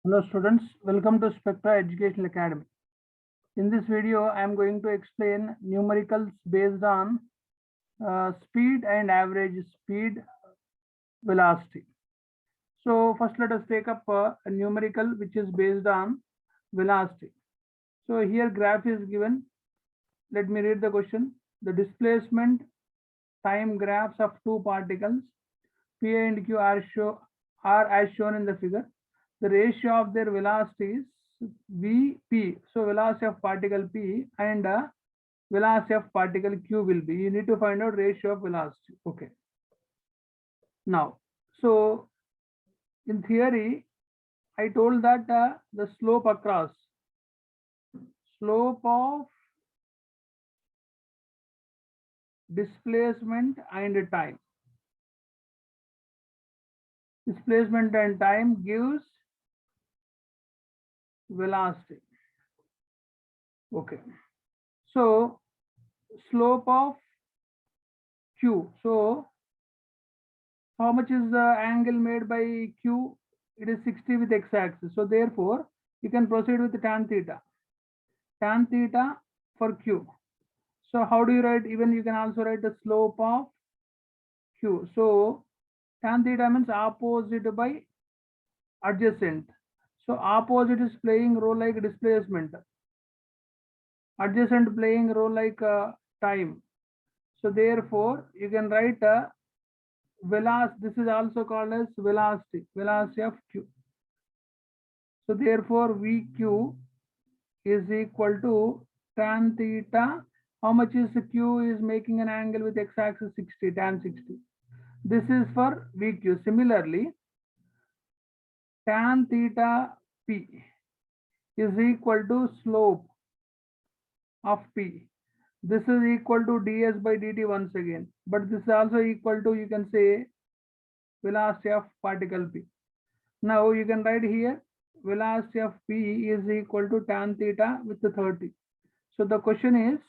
Hello students, welcome to Spectra Educational Academy. In this video, I am going to explain numericals based on speed and average speed velocity. So first let us take up a numerical which is based on velocity. So here graph is given. Let me read the question. The displacement time graphs of two particles P and Q are as shown in the figure. The ratio of their velocities Vp, so velocity of particle P and velocity of particle Q will be. You need to find out ratio of velocity. Okay. Now, so in theory, I told that the slope across slope of displacement and time. Displacement and time gives velocity. Okay. So slope of Q. So how much is the angle made by Q? It is 60 with x-axis. So therefore, you can proceed with tan theta. Tan theta for Q. So how do you write? Even you can also write the slope of Q. So tan theta means opposite by adjacent. So opposite is playing role like displacement. Adjacent playing role like time. So therefore, you can write velocity. This is also called as velocity of Q. So therefore, VQ is equal to tan theta. How much is Q is making an angle with x-axis 60, tan 60. This is for VQ. Similarly, tan theta P is equal to slope of P. This is equal to ds by dt once again. But this is also equal to, you can say, velocity of particle P. Now you can write here velocity of P is equal to tan theta with the 30. So the question is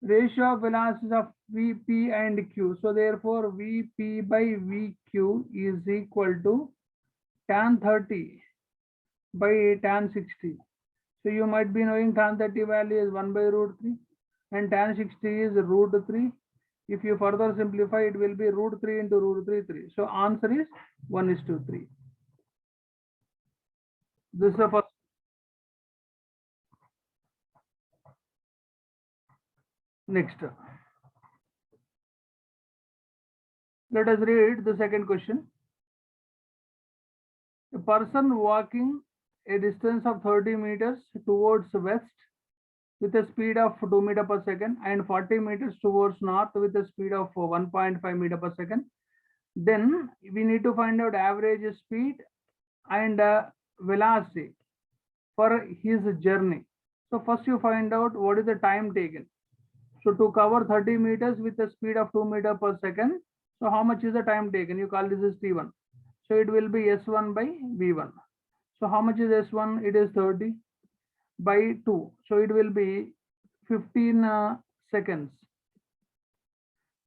ratio of velocities of Vp and Q. So therefore Vp by Vq is equal to tan 30 by tan 60. So you might be knowing tan 30 value is 1 by root 3 and tan 60 is root 3. If you further simplify, it will be root 3 into root 3, 3. So answer is 1:3. This is the first. Next. Let us read the second question. A person walking a distance of 30 meters towards west with a speed of 2 meters per second and 40 meters towards north with a speed of 1.5 meters per second. Then we need to find out average speed and velocity for his journey. So first you find out what is the time taken. So to cover 30 meters with a speed of 2 meters per second, so how much is the time taken? You call this as T1. So it will be S1 by V1. So how much is S1? It is 30 by 2. So it will be 15 seconds.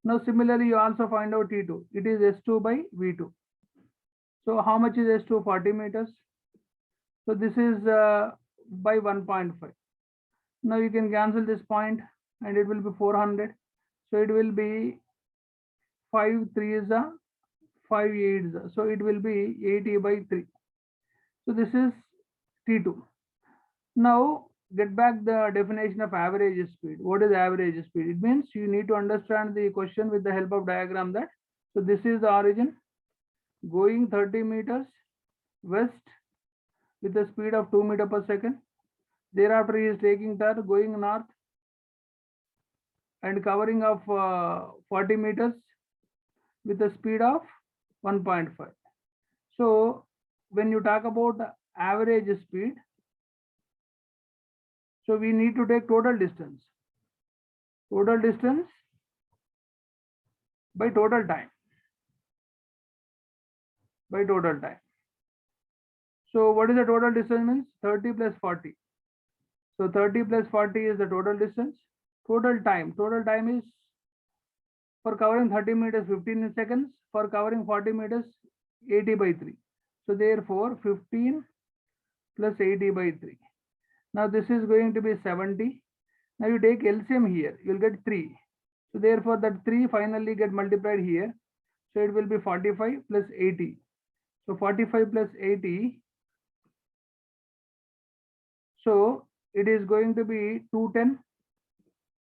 Now similarly, you also find out T2. It is S2 by V2. So how much is S2? 40 meters. So this is by 1.5. Now you can cancel this point and it will be 400. So it will be 5 3s are 5 8s. So it will be 80 by 3. So this is T2. Now get back the definition of average speed. What is average speed? It means you need to understand the question with the help of diagram that. So this is the origin going 30 meters west with a speed of 2 meters per second. Thereafter he is taking turn going north and covering of 40 meters with a speed of 1.5. So when you talk about average speed, so we need to take total distance by total time. So what is the total distance means? 30 plus 40. So 30 plus 40 is the total distance. Total time is for covering 30 meters 15 seconds, for covering 40 meters 80 by 3. So therefore 15 plus 80 by 3. Now this is going to be 70. Now you take LCM here, you will get 3. So therefore that 3 finally get multiplied here. So it will be 45 plus 80. So 45 plus 80. So it is going to be 210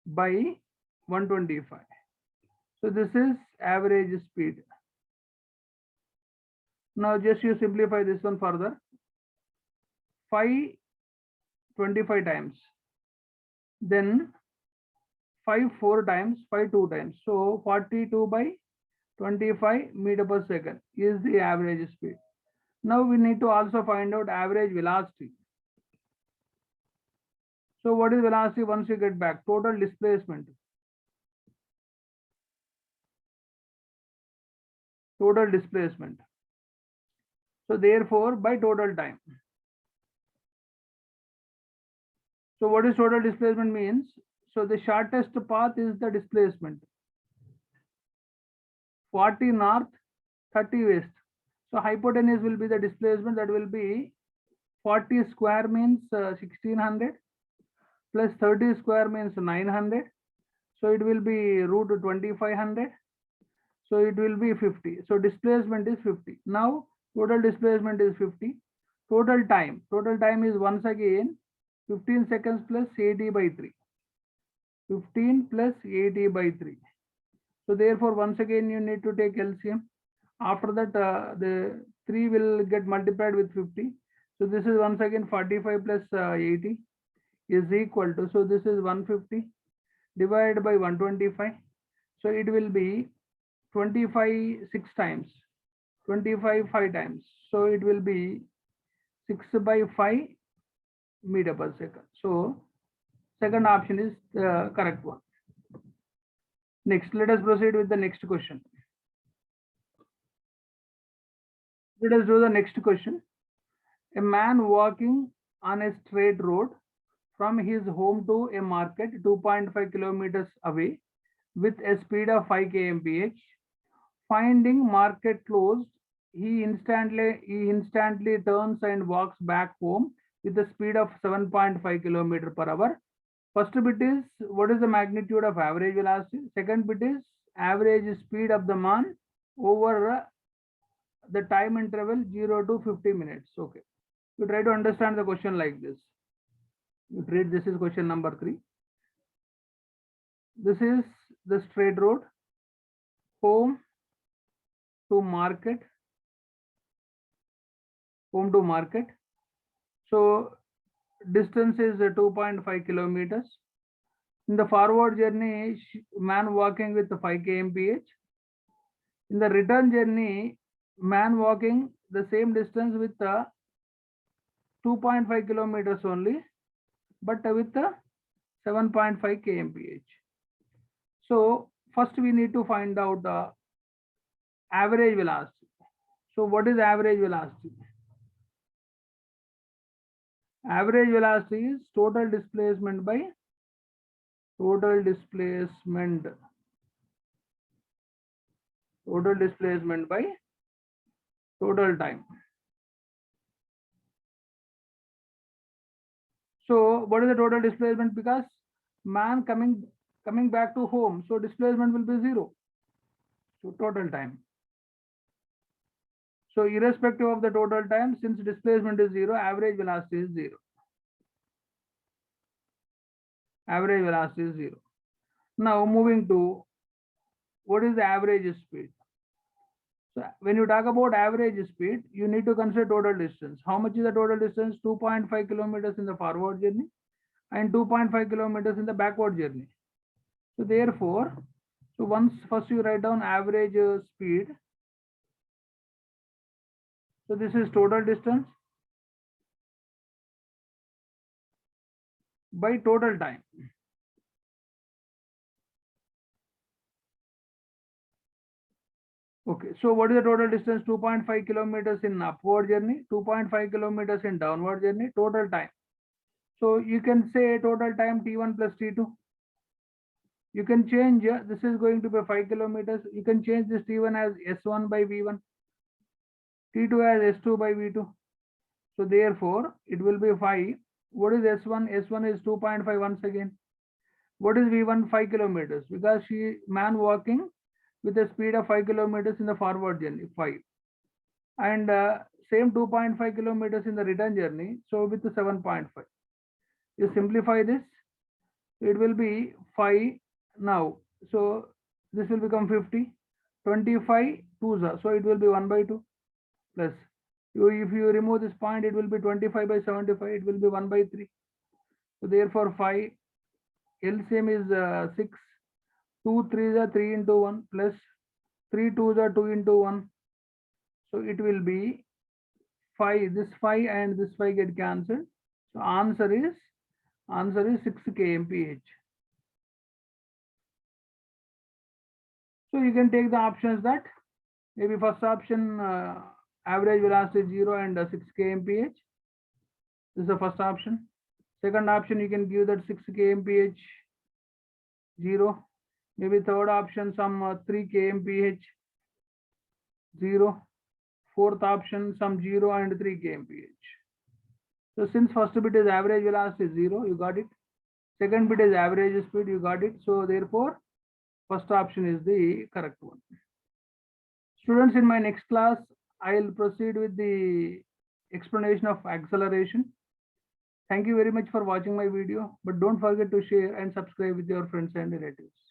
by 125. So this is average speed. Now just you simplify this one further. 5 25 times. Then 5 4 times, 5 2 times. So 42 by 25 meter per second is the average speed. Now we need to also find out average velocity. So what is velocity once you get back? Total displacement. Total displacement. So therefore by total time. So what is total displacement means? So the shortest path is the displacement. 40 north, 30 west. So hypotenuse will be the displacement, that will be 40 square means 1600 plus 30 square means 900. So it will be root 2500. So it will be 50. So displacement is 50. Now total displacement is 50. Total time is once again 15 seconds plus 80 by 3. 15 plus 80 by 3. So therefore once again you need to take LCM. After that the 3 will get multiplied with 50. So this is once again 45 plus 80 is equal to, so this is 150 divided by 125. So it will be 25 6 times, 25 5 times. So it will be 6 by 5 meter per second. So second option is the correct one. Next, let us proceed with the next question. Let us do the next question. A man walking on a straight road from his home to a market 2.5 kilometers away with a speed of 5 kmph. Finding market closed, he instantly turns and walks back home with a speed of 7.5 kilometer per hour. First bit is what is the magnitude of average velocity. Second bit is average speed of the man over the time interval 0 to 50 minutes. Okay. You try to understand the question like this. You treat this is question number 3. This is the straight road, home to market, home to market. So distance is 2.5 kilometers. In the forward journey, man walking with 5 kmph. In the return journey, man walking the same distance with 2.5 kilometers only, but with 7.5 kmph. So first we need to find out the average velocity. So what is average velocity? Average velocity is total displacement by total displacement by total time. So what is the total displacement? Because man coming back to home, so displacement will be 0. So total time. So irrespective of the total time, since displacement is 0, average velocity is 0. Average velocity is 0. Now moving to what is the average speed? So when you talk about average speed, you need to consider total distance. How much is the total distance? 2.5 kilometers in the forward journey and 2.5 kilometers in the backward journey. So therefore, so once first you write down average speed. So this is total distance by total time. Okay, so what is the total distance? 2.5 kilometers in upward journey, 2.5 kilometers in downward journey, total time. So you can say total time T1 plus T2. You can change, this is going to be 5 kilometers. You can change this T1 as S1 by V1. T2 as S2 by V2. So therefore, it will be 5. What is S1? S1 is 2.5 once again. What is V1? 5 kilometers, because man walking with a speed of 5 kilometers in the forward journey, 5. And same 2.5 kilometers in the return journey. So with the 7.5. You simplify this, it will be 5 now. So this will become 50. 25 2s, so it will be 1 by 2 plus. If you remove this point, it will be 25 by 75, it will be 1 by 3. So therefore 5, LCM is 6, 2 3s are 3 into 1 plus 3 2s are 2 into 1. So it will be 5, this 5 and this 5 get cancelled. So answer is 6 kmph. So you can take the options that maybe first option average velocity is 0 and 6 kmph. This is the first option. Second option, you can give that 6 kmph 0. Maybe third option, some 3 kmph 0. Fourth option, some 0 and 3 kmph. So since first bit is average velocity 0, you got it. Second bit is average speed, you got it. So therefore, first option is the correct one. Students, in my next class, I will proceed with the explanation of acceleration. Thank you very much for watching my video, but don't forget to share and subscribe with your friends and relatives.